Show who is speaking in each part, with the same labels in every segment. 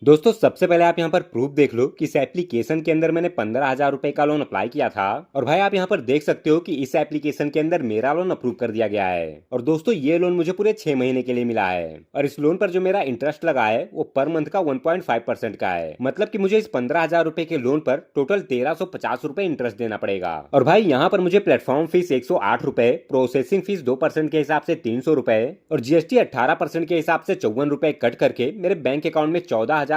Speaker 1: दोस्तों सबसे पहले आप यहाँ पर प्रूफ देख लो कि इस एप्लीकेशन के अंदर मैंने 15,000 रुपए का लोन अप्लाई किया था। और भाई आप यहाँ पर देख सकते हो कि इस एप्लीकेशन के अंदर मेरा लोन अप्रूव कर दिया गया है। और दोस्तों ये लोन मुझे पूरे 6 महीने के लिए मिला है। और इस लोन पर जो मेरा इंटरेस्ट लगा है वो पर मंथ का 1.5% का है। मतलब कि मुझे इस 15,000 रुपए के लोन पर टोटल 1,350 रुपए इंटरेस्ट देना पड़ेगा। और भाई यहाँ पर मुझे प्लेटफॉर्म फीस 108 रुपए, प्रोसेसिंग फीस 2% के हिसाब से 300 रुपए और जीएसटी 18% के हिसाब से 54 रुपए कट करके मेरे बैंक अकाउंट में 14,538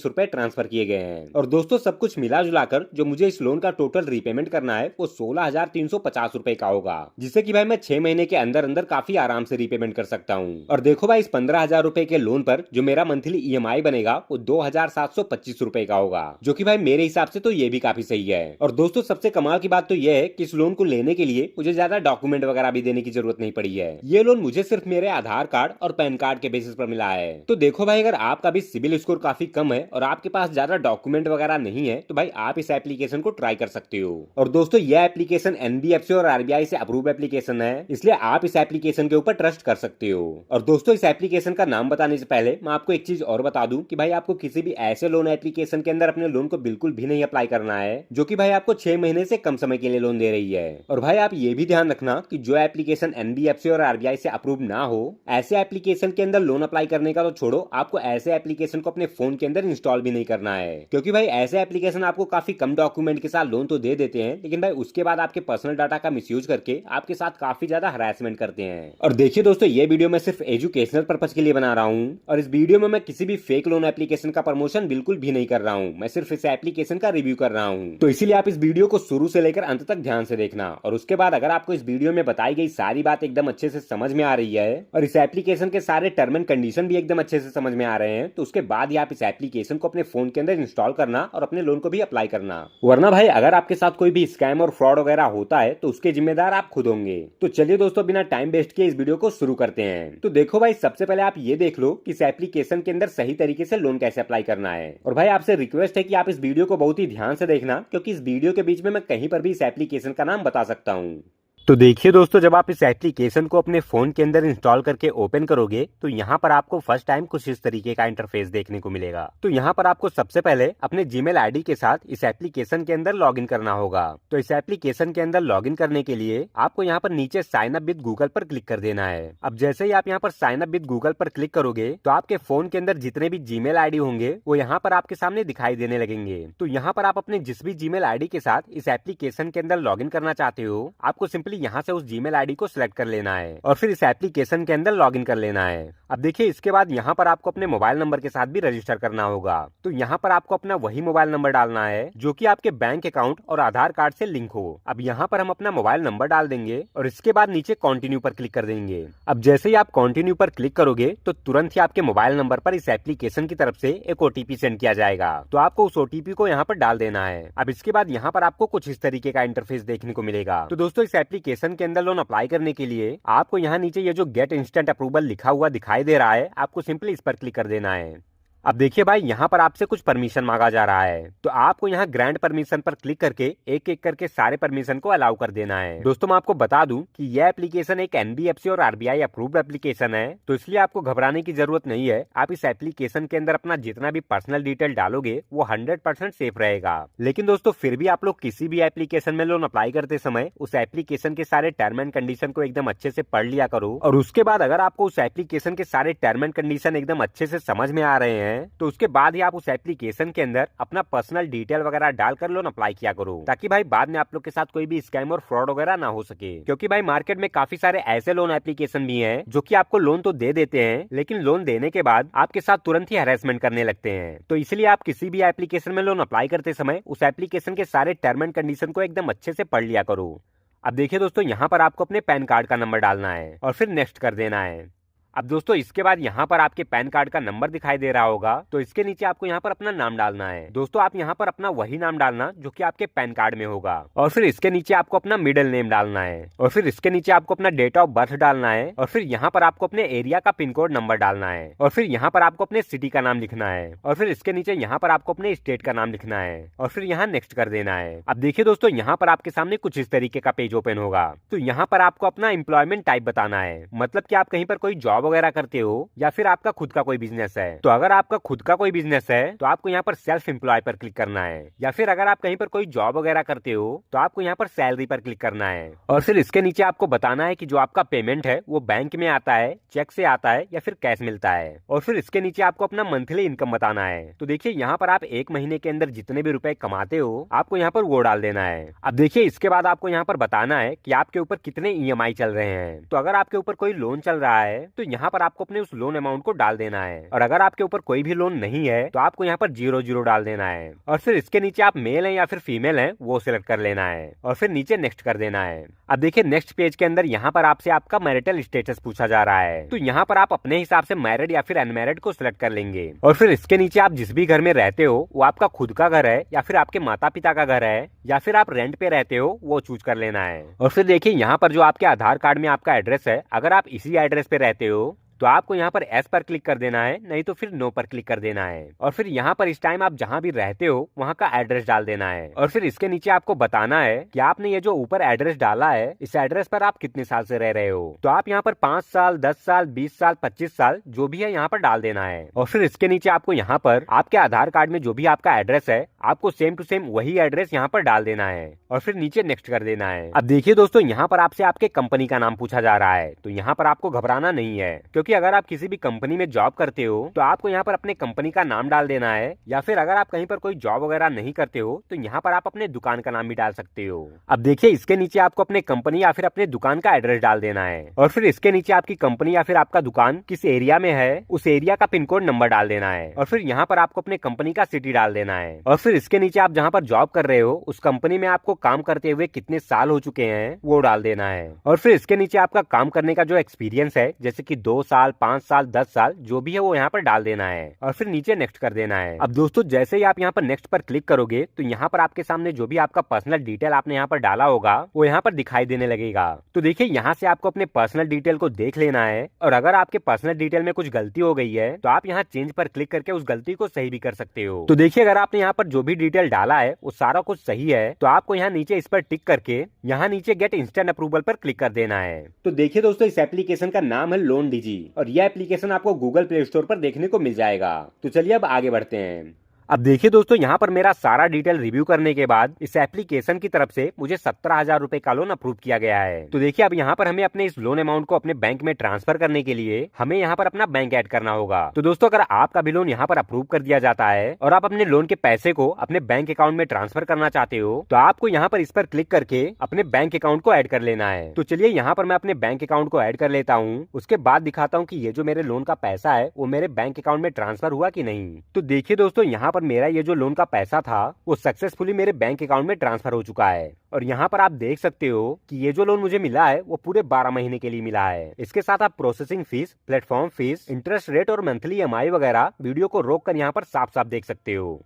Speaker 1: रुपए ट्रांसफर किए गए हैं। और दोस्तों सब कुछ मिला जुलाकर जो मुझे इस लोन का टोटल रीपेमेंट करना है वो 16,350 रुपए का होगा, जिससे कि भाई मैं 6 महीने के अंदर अंदर काफी आराम से रीपेमेंट कर सकता हूँ। और देखो भाई इस 15,000 रुपए के लोन पर जो मेरा मंथली ईएमआई बनेगा वो 2,725 रुपए का होगा, जो कि भाई मेरे हिसाब से तो ये भी काफी सही है। और दोस्तों सबसे कमाल की बात तो ये है कि इस लोन को लेने के लिए मुझे ज्यादा डॉक्यूमेंट वगैरह भी देने की जरूरत नहीं पड़ी है। ये लोन मुझे सिर्फ मेरे आधार कार्ड और पैन कार्ड के बेसिस पर मिला है। तो देखो भाई अगर आपका भी सिविल स्कोर काफी कम है और आपके पास ज्यादा डॉक्यूमेंट वगैरह नहीं है तो भाई आप इस एप्लीकेशन को ट्राई कर सकते हो। और दोस्तों यह एप्लीकेशन एनबीएफसी और आरबीआई से अप्रूव एप्लीकेशन है, इसलिए आप इस एप्लीकेशन के ऊपर ट्रस्ट कर सकते हो। और दोस्तों इस एप्लीकेशन का नाम बताने से पहले मैं आपको एक चीज और बता दूं कि भाई आपको किसी भी ऐसे लोन एप्लीकेशन के अंदर अपने लोन को बिल्कुल भी नहीं अप्लाई करना है जो कि भाई आपको 6 महीने से कम समय के लिए लोन दे रही है। और भाई आप ये भी ध्यान रखना कि जो एप्लीकेशन एनबीएफसी और आरबीआई से अप्रूव ना हो, ऐसे एप्लीकेशन के अंदर लोन अप्लाई करने का तो छोड़ो, आपको ऐसे एप्लीकेशन को अपने फोन के अंदर इंस्टॉल भी नहीं करना है। क्योंकि भाई ऐसे एप्लीकेशन आपको काफी कम डॉक्यूमेंट के साथ लोन तो दे देते हैं, लेकिन भाई उसके बाद आपके पर्सनल डाटा का मिसयूज करके आपके साथ काफी ज्यादा हरासमेंट करते हैं। और देखिए दोस्तों ये वीडियो मैं सिर्फ एजुकेशनल पर्पज के लिए बना रहा हूँ और इस वीडियो में मैं किसी भी फेक लोन एप्लीकेशन का प्रमोशन बिल्कुल भी नहीं कर रहा हूँ। मैं सिर्फ इस एप्लीकेशन का रिव्यू कर रहा हूँ। तो इसीलिए आप इस वीडियो को शुरू से लेकर अंत तक ध्यान से देखना। और उसके बाद अगर आपको इस वीडियो में बताई गई सारी बात एकदम अच्छे से समझ में आ रही है और इस एप्लीकेशन के सारे टर्म एंड कंडीशन भी एकदम अच्छे से समझ में आ रहे हैं, तो उसके बाद ही आप इस एप्लीकेशन को अपने फोन के अंदर इंस्टॉल करना और अपने लोन को भी अप्लाई करना। वरना भाई अगर आपके साथ कोई भी स्कैम और फ्रॉड वगैरह होता है तो उसके जिम्मेदार आप खुद होंगे। तो चलिए दोस्तों बिना टाइम वेस्ट किए इस वीडियो को शुरू करते हैं। तो देखो भाई सबसे पहले आप ये देख लो कि इस एप्लीकेशन के अंदर सही तरीके से लोन कैसे अप्लाई करना है। और भाई आपसे रिक्वेस्ट है कि आप इस वीडियो को बहुत ही ध्यान से देखना, क्योंकि इस वीडियो के बीच में मैं कहीं पर भी इस एप्लीकेशन का नाम बता सकता हूँ। तो देखिए दोस्तों जब आप इस एप्लीकेशन को अपने फोन के अंदर इंस्टॉल करके ओपन करोगे तो यहाँ पर आपको फर्स्ट टाइम कुछ इस तरीके का इंटरफेस देखने को मिलेगा। तो यहाँ पर आपको सबसे पहले अपने जीमेल आईडी के साथ इस एप्लीकेशन के अंदर लॉगिन करना होगा। तो इस एप्लीकेशन के अंदर लॉगिन करने के लिए आपको यहाँ पर नीचे साइन अप विद गूगल पर क्लिक कर देना है। अब जैसे ही आप यहाँ पर साइन अप विद गूगल पर क्लिक करोगे तो आपके फोन के अंदर जितने भी जीमेल आईडी होंगे वो यहाँ पर आपके सामने दिखाई देने लगेंगे। तो यहाँ पर आप अपने जिस भी जीमेल आईडी के साथ इस एप्लीकेशन के अंदर लॉगिन करना चाहते हो, आपको सिंपली यहाँ से उस जीमेल आईडी को सिलेक्ट कर लेना है और फिर इस एप्लीकेशन के अंदर लॉगिन कर लेना है। अब देखिए इसके बाद यहाँ पर आपको अपने मोबाइल नंबर के साथ भी रजिस्टर करना होगा। तो यहाँ पर आपको अपना वही मोबाइल नंबर डालना है जो कि आपके बैंक अकाउंट और आधार कार्ड से लिंक हो। अब यहाँ पर हम अपना मोबाइल नंबर डाल देंगे और इसके बाद नीचे कंटिन्यू पर क्लिक कर देंगे। अब जैसे ही आप कंटिन्यू पर क्लिक करोगे तो तुरंत ही आपके मोबाइल नंबर पर इस एप्लीकेशन की तरफ से एक ओटीपी सेंड किया जाएगा। तो आपको उस ओटीपी को यहाँ पर डाल देना है। अब इसके बाद यहाँ पर आपको कुछ इस तरीके का इंटरफेस देखने को मिलेगा। तो दोस्तों इस एप्लीकेशन के अंदर लोन अप्लाई करने के लिए आपको यहाँ नीचे ये जो गेट इंस्टेंट अप्रूवल लिखा हुआ दिखाई दे रहा है, आपको सिंपली इस पर क्लिक कर देना है। अब देखिए भाई यहाँ पर आपसे कुछ परमिशन मांगा जा रहा है, तो आपको यहाँ ग्रांट परमिशन पर क्लिक करके एक एक करके सारे परमिशन को अलाउ कर देना है। दोस्तों मैं आपको बता दूं कि यह एप्लीकेशन एक एनबीएफसी और आरबीआई अप्रूव्ड एप्लीकेशन है, तो इसलिए आपको घबराने की जरूरत नहीं है। आप इस एप्लीकेशन के अंदर अपना जितना भी पर्सनल डिटेल डालोगे वो 100% सेफ रहेगा। लेकिन दोस्तों फिर भी आप लोग किसी भी एप्लीकेशन में लोन अप्लाई करते समय उस एप्लीकेशन के सारे टर्म एंड कंडीशन को एकदम अच्छे से पढ़ लिया करो। और उसके बाद अगर आपको उस एप्लीकेशन के सारे टर्म एंड कंडीशन एकदम अच्छे से समझ में आ रहे हैं तो उसके बाद ही आप उस एप्लीकेशन के अंदर अपना पर्सनल डिटेल वगैरह डालकर लोन अप्लाई किया करो, ताकि भाई बाद में आप लोग के साथ कोई भी स्कैम और फ्रॉड वगैरह ना हो सके। क्योंकि भाई मार्केट में काफी सारे ऐसे लोन एप्लीकेशन भी हैं जो कि आपको लोन तो दे देते हैं, लेकिन लोन देने के बाद आपके साथ तुरंत ही हैरेसमेंट करने लगते हैं। तो इसलिए आप किसी भी एप्लीकेशन में लोन अप्लाई करते समय उस एप्लीकेशन के सारे टर्म एंड कंडीशन को एकदम अच्छे से पढ़ लिया करो। अब देखिए दोस्तों यहाँ पर आपको अपने पैन कार्ड का नंबर डालना है और फिर नेक्स्ट कर देना है। अब दोस्तों इसके बाद यहाँ पर आपके पैन कार्ड का नंबर दिखाई दे रहा होगा, तो इसके नीचे आपको यहाँ पर अपना नाम डालना है। दोस्तों आप यहाँ पर अपना वही नाम डालना जो कि आपके पैन कार्ड में होगा और फिर इसके नीचे आपको अपना मिडिल नेम डालना है और फिर इसके नीचे आपको अपना डेट ऑफ बर्थ डालना है और फिर यहाँ पर आपको अपने एरिया का पिन कोड नंबर डालना है और फिर यहाँ पर आपको अपने सिटी का नाम लिखना है और फिर इसके नीचे यहाँ पर आपको अपने स्टेट का नाम लिखना है और फिर यहाँ नेक्स्ट कर देना है। अब देखिए दोस्तों यहाँ पर आपके सामने कुछ इस तरीके का पेज ओपन होगा। तो यहाँ पर आपको अपना एम्प्लॉयमेंट टाइप बताना है, मतलब कि आप कहीं पर कोई जॉब जॉब वगैरह करते हो या फिर आपका खुद का कोई बिजनेस है। तो अगर आपका खुद का कोई बिजनेस है तो आपको यहाँ पर सेल्फ एम्प्लॉय पर क्लिक करना है, या फिर अगर आप कहीं पर कोई जॉब वगैरह करते हो तो आपको यहाँ पर सैलरी पर क्लिक करना है। और फिर इसके नीचे आपको बताना है कि जो आपका पेमेंट है वो बैंक में आता है, चेक से आता है या फिर कैश मिलता है। और फिर इसके नीचे आपको अपना मंथली इनकम बताना है। तो देखिए यहाँ पर आप एक महीने के अंदर जितने भी रुपए कमाते हो आपको यहाँ पर वो डाल देना है। अब देखिए इसके बाद आपको यहाँ पर बताना है कि आपके ऊपर कितने ईएमआई चल रहे हैं। तो अगर आपके ऊपर कोई लोन चल रहा है तो यहाँ पर आपको अपने उस लोन अमाउंट को डाल देना है, और अगर आपके ऊपर कोई भी लोन नहीं है तो आपको यहाँ पर 0 डाल देना है। और फिर इसके नीचे आप मेल हैं या फिर फीमेल हैं वो सिलेक्ट कर लेना है, और फिर नीचे नेक्स्ट कर देना है। अब देखिए नेक्स्ट पेज के अंदर यहाँ पर आपसे आपका मैरिटल स्टेटस पूछा जा रहा है। तो यहाँ पर आप अपने हिसाब से मैरिड या फिर अनमैरिड को सिलेक्ट कर लेंगे। और फिर इसके नीचे आप जिस भी घर में रहते हो वो आपका खुद का घर है या फिर आपके माता पिता का घर है या फिर आप रेंट पे रहते हो वो चूज कर लेना है। और फिर देखिए यहाँ पर जो आपके आधार कार्ड में आपका एड्रेस है, अगर आप इसी एड्रेस पे रहते हो तो आपको यहाँ पर एस पर क्लिक कर देना है, नहीं तो फिर नो पर क्लिक कर देना है। और फिर यहाँ पर इस टाइम आप जहाँ भी रहते हो वहाँ का एड्रेस डाल देना है। और फिर इसके नीचे आपको बताना है कि आपने ये जो ऊपर एड्रेस डाला है इस एड्रेस पर आप कितने साल से रह रहे हो। तो आप यहाँ पर 5 साल, 10 साल, 20 साल, 25 साल जो भी है यहाँ पर डाल देना है। और फिर इसके नीचे आपको यहाँ पर आपके आधार कार्ड में जो भी आपका एड्रेस है आपको सेम टू सेम वही एड्रेस यहाँ पर डाल देना है, और फिर नीचे नेक्स्ट कर देना है। अब देखिए दोस्तों यहाँ पर आपसे आपके कंपनी का नाम पूछा जा रहा है। तो यहाँ पर आपको घबराना नहीं है, क्योंकि अगर आप किसी भी कंपनी में जॉब करते हो तो आपको यहाँ पर अपने कंपनी का नाम डाल देना है, या फिर अगर आप कहीं पर कोई जॉब वगैरह नहीं करते हो तो यहाँ पर आप अपने दुकान का नाम भी डाल सकते हो। अब देखिए इसके नीचे आपको अपने कंपनी या फिर अपने दुकान का एड्रेस डाल देना है, और फिर इसके नीचे आपकी कंपनी या फिर आपका दुकान किस एरिया में है उस एरिया का पिन कोड नंबर डाल देना है, और फिर यहाँ पर आपको अपने कंपनी का सिटी डाल देना है। और फिर इसके नीचे आप जहाँ पर जॉब कर रहे हो उस कंपनी में आपको काम करते हुए कितने साल हो चुके हैं वो डाल देना है। और फिर इसके नीचे आपका काम करने का जो एक्सपीरियंस है, जैसे कि 2 साल, 5 साल, 10 साल जो भी है वो यहाँ पर डाल देना है, और फिर नीचे नेक्स्ट कर देना है। अब दोस्तों जैसे ही आप यहाँ पर नेक्स्ट पर क्लिक करोगे तो यहाँ पर आपके सामने जो भी आपका पर्सनल डिटेल आपने यहाँ पर डाला होगा वो यहाँ पर दिखाई देने लगेगा। तो देखिए यहाँ से आपको अपने पर्सनल डिटेल को देख लेना है, और अगर आपके पर्सनल डिटेल में कुछ गलती हो गई है तो आप यहाँ चेंज पर क्लिक करके उस गलती को सही भी कर सकते हो। तो देखिए अगर आपने यहाँ पर जो भी डिटेल डाला है वो सारा कुछ सही है तो आपको यहाँ नीचे इस पर टिक करके यहाँ नीचे गेट इंस्टेंट अप्रूवल पर क्लिक कर देना है। तो देखिए दोस्तों इस एप्लीकेशन का नाम है लोन डीजी, और यह एप्लीकेशन आपको गूगल प्ले स्टोर पर देखने को मिल जाएगा। तो चलिए अब आगे बढ़ते हैं। अब देखिए दोस्तों यहाँ पर मेरा सारा डिटेल रिव्यू करने के बाद इस एप्लीकेशन की तरफ से मुझे 17,000 रुपए का लोन अप्रूव किया गया है। तो देखिए अब यहाँ पर हमें अपने इस लोन अमाउंट को अपने बैंक में ट्रांसफर करने के लिए हमें यहाँ पर अपना बैंक ऐड करना होगा। तो दोस्तों अगर आपका भी लोन यहाँ पर अप्रूव कर दिया जाता है और आप अपने लोन के पैसे को अपने बैंक अकाउंट में ट्रांसफर करना चाहते हो तो आपको यहाँ पर इस पर क्लिक करके अपने बैंक अकाउंट को ऐड कर लेना है। तो चलिए यहाँ पर मैं अपने बैंक अकाउंट को ऐड कर लेता हूँ, उसके बाद दिखाता हूँ कि ये जो मेरे लोन का पैसा है वो मेरे बैंक अकाउंट में ट्रांसफर हुआ कि नहीं। तो देखिए दोस्तों यहाँ पर मेरा ये जो लोन का पैसा था वो सक्सेसफुली मेरे बैंक अकाउंट में ट्रांसफर हो चुका है, और यहाँ पर आप देख सकते हो कि ये जो लोन मुझे मिला है वो पूरे 12 महीने के लिए मिला है। इसके साथ आप processing fees, platform fees, interest rate और मंथली ईएमआई वगैरह वीडियो को रोक कर यहाँ पर साफ साफ देख सकते हो।